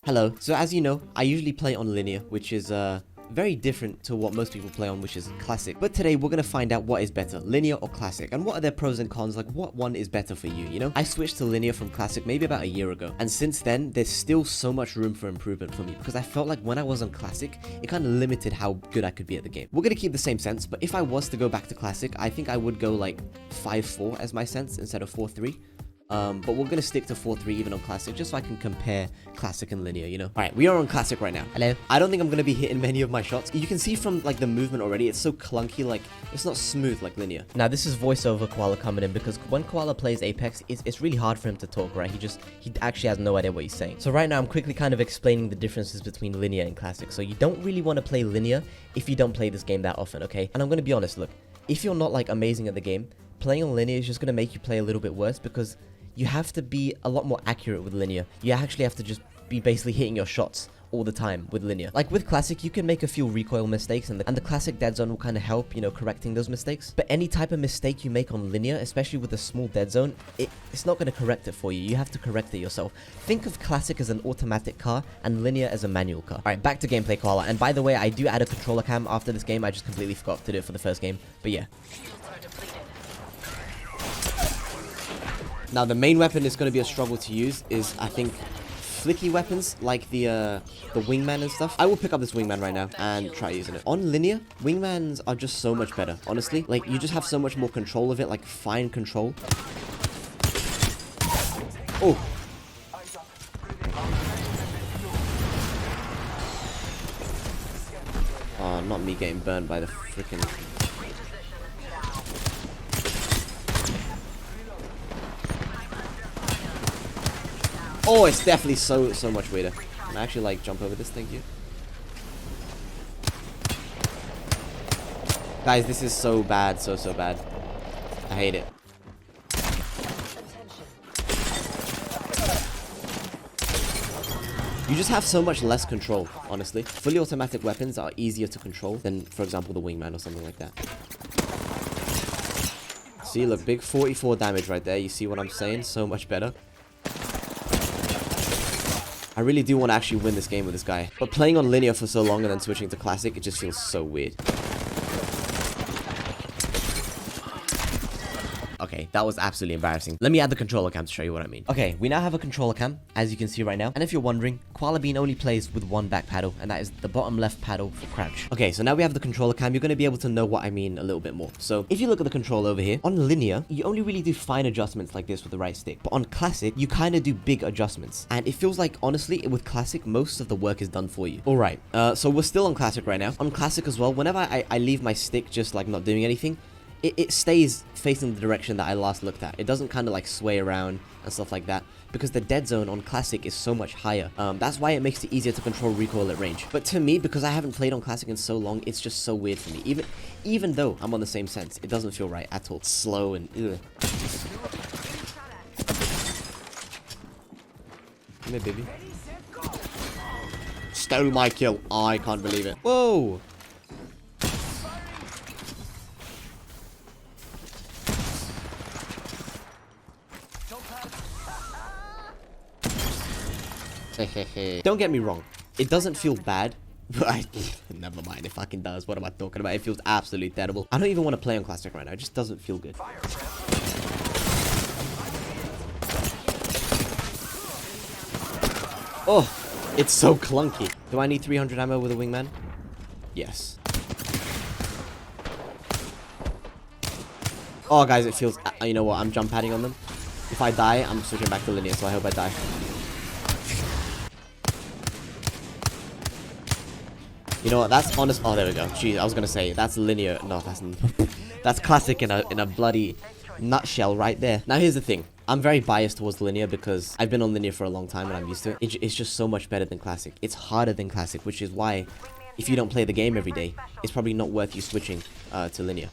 Hello. So as you know, I usually play on linear, which is very different to what most people play on, which is classic. But today we're gonna find out what is better, linear or classic, and what are their pros and cons, like what one is better for you, you know? I switched to linear from classic maybe about a year ago, and since then there's still so much room for improvement for me, because I felt like when I was on classic, it kind of limited how good I could be at the game. We're gonna keep the same sense, but if I was to go back to classic, I think I would go like 5-4 as my sense instead of 4-3. But we're gonna stick to 4-3 even on classic, just so I can compare classic and linear, you know? Alright, we are on classic right now. Hello. I don't think I'm gonna be hitting many of my shots. You can see from like the movement already, it's so clunky, like it's not smooth like linear. Now this is voiceover Koala coming in, because when Koala plays Apex, it's really hard for him to talk, right? He actually has no idea what he's saying. So right now I'm quickly kind of explaining the differences between linear and classic. So you don't really want to play linear if you don't play this game that often, okay? And I'm gonna be honest, look, if you're not like amazing at the game, playing on linear is just gonna make you play a little bit worse, because you have to be a lot more accurate with linear. You actually have to just be basically hitting your shots all the time with linear. Like with classic, you can make a few recoil mistakes, and the classic dead zone will kind of help, you know, correcting those mistakes. But any type of mistake you make on linear, especially with a small dead zone, it's not going to correct it for you. You have to correct it yourself. Think of classic as an automatic car and linear as a manual car. Alright, back to gameplay, Koala. And by the way, I do add a controller cam after this game. I just completely forgot to do it for the first game. But yeah. Now the main weapon is going to be a struggle to use is, I think, flicky weapons like the wingman and stuff. I will pick up this wingman right now and try using it. On linear, wingmans are just so much better, honestly. Like, you just have so much more control of it, like fine control. Oh. Oh, not me getting burned by the freaking... Oh, it's definitely so much weirder. Can I actually like jump over this? Thank you. Guys, this is so bad, so bad. I hate it. You just have so much less control, honestly. Fully automatic weapons are easier to control than, for example, the wingman or something like that. See, look, big 44 damage right there. You see what I'm saying? So much better. I really do want to actually win this game with this guy. But playing on linear for so long and then switching to classic, it just feels so weird. Okay, that was absolutely embarrassing. Let me add the controller cam to show you what I mean. Okay, we now have a controller cam, as you can see right now. And if you're wondering, Koala Bean only plays with one back paddle, and that is the bottom left paddle for crouch. Okay, so now we have the controller cam. You're going to be able to know what I mean a little bit more. So if you look at the control over here, on linear, you only really do fine adjustments like this with the right stick. But on classic, you kind of do big adjustments. And it feels like, honestly, with classic, most of the work is done for you. All right, so we're still on classic right now. On classic as well, whenever I leave my stick just like not doing anything, it stays facing the direction that I last looked at. It doesn't kind of like sway around and stuff like that, because the dead zone on classic is so much higher. That's why it makes it easier to control recoil at range. But to me, because I haven't played on classic in so long, it's just so weird for me. Even though I'm on the same sense, it doesn't feel right at all. It's slow and ugh. Come here, baby. Stole my kill. I can't believe it. Whoa. Don't get me wrong, it doesn't feel bad, but never mind, it fucking does. What am I talking about? It feels absolutely terrible. I don't even want to play on classic right now. It just doesn't feel good. Oh, it's so clunky. Do I need 300 ammo with a wingman? Yes. Oh, guys, it feels... You know what? I'm jump padding on them. If I die, I'm switching back to linear, so I hope I die. You know what? That's honest. Oh, there we go. Jeez, I was gonna say that's linear. No, that's classic in a bloody nutshell right there. Now here's the thing. I'm very biased towards linear because I've been on linear for a long time and I'm used to it. It's just so much better than classic. It's harder than classic, which is why if you don't play the game every day, it's probably not worth you switching to linear.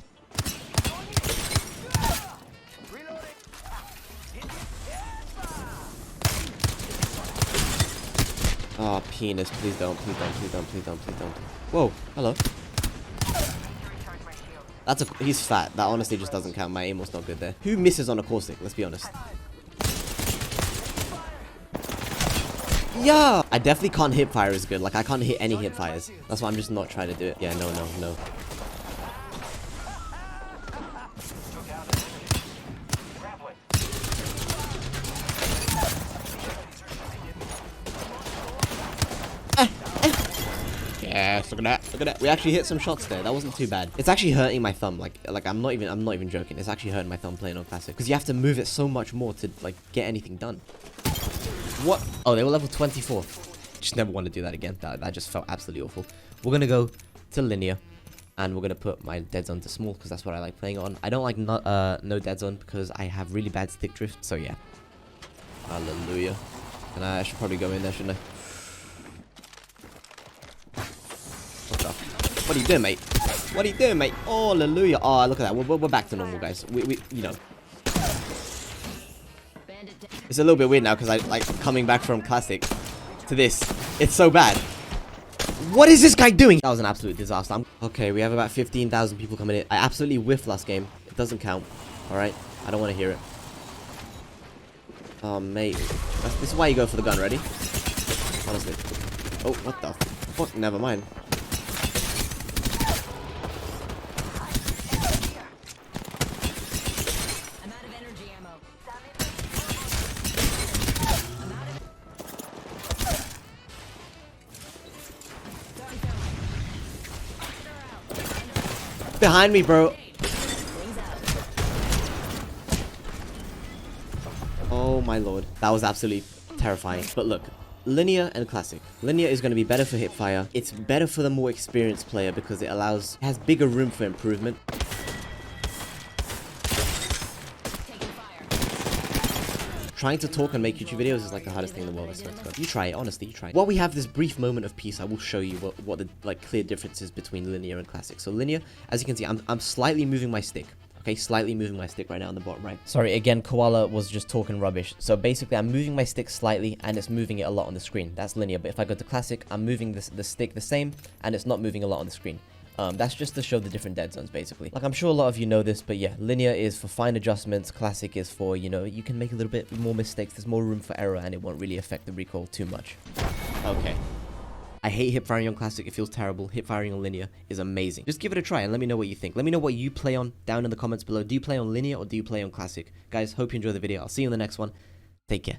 Oh, penis. Please don't. Please don't. Please don't. Please don't. Please don't. Whoa. Hello. He's fat. That honestly just doesn't count. My aim was not good there. Who misses on a caustic? Let's be honest. Yeah! I definitely can't hip fire as good. Like, I can't hit any hip fires. That's why I'm just not trying to do it. Yeah, no. Yes, look at that. Look at that. We actually hit some shots there. That wasn't too bad. It's actually hurting my thumb. Like I'm not even joking. It's actually hurting my thumb playing on classic because you have to move it so much more to like get anything done. What? Oh, they were level 24. Just never want to do that again. That just felt absolutely awful. We're gonna go to linear, and we're gonna put my dead zone to small because that's what I like playing on. I don't like no dead zone because I have really bad stick drift. So yeah. Hallelujah. And I should probably go in there, shouldn't I? What are you doing, mate? What are you doing, mate? Oh, hallelujah. Oh, look at that. We're back to normal, guys. We you know. It's a little bit weird now because I like coming back from classic to this. It's so bad. What is this guy doing? That was an absolute disaster. Okay, we have about 15,000 people coming in. I absolutely whiffed last game. It doesn't count. All right. I don't want to hear it. Oh, mate. This is why you go for the gun. Ready? Honestly. Oh, what the fuck? Never mind. Behind me, bro. Oh my lord. That was absolutely terrifying. But look, linear and classic. Linear is going to be better for hipfire. It's better for the more experienced player because it has bigger room for improvement. Trying to talk and make YouTube videos is like the hardest thing in the world. I swear to God. You try it, honestly, you try it. While we have this brief moment of peace, I will show you what the like clear difference is between linear and classic. So linear, as you can see, I'm slightly moving my stick. Okay, slightly moving my stick right now on the bottom right. Sorry, again, Koala was just talking rubbish. So basically, I'm moving my stick slightly, and it's moving it a lot on the screen. That's linear. But if I go to classic, I'm moving the stick the same, and it's not moving a lot on the screen. That's just to show the different dead zones, basically. Like, I'm sure a lot of you know this, but yeah, linear is for fine adjustments. Classic is for, you know, you can make a little bit more mistakes. There's more room for error, and it won't really affect the recoil too much. Okay. I hate hip firing on classic. It feels terrible. Hip firing on linear is amazing. Just give it a try and let me know what you think. Let me know what you play on down in the comments below. Do you play on linear or do you play on classic? Guys, hope you enjoy the video. I'll see you in the next one. Take care.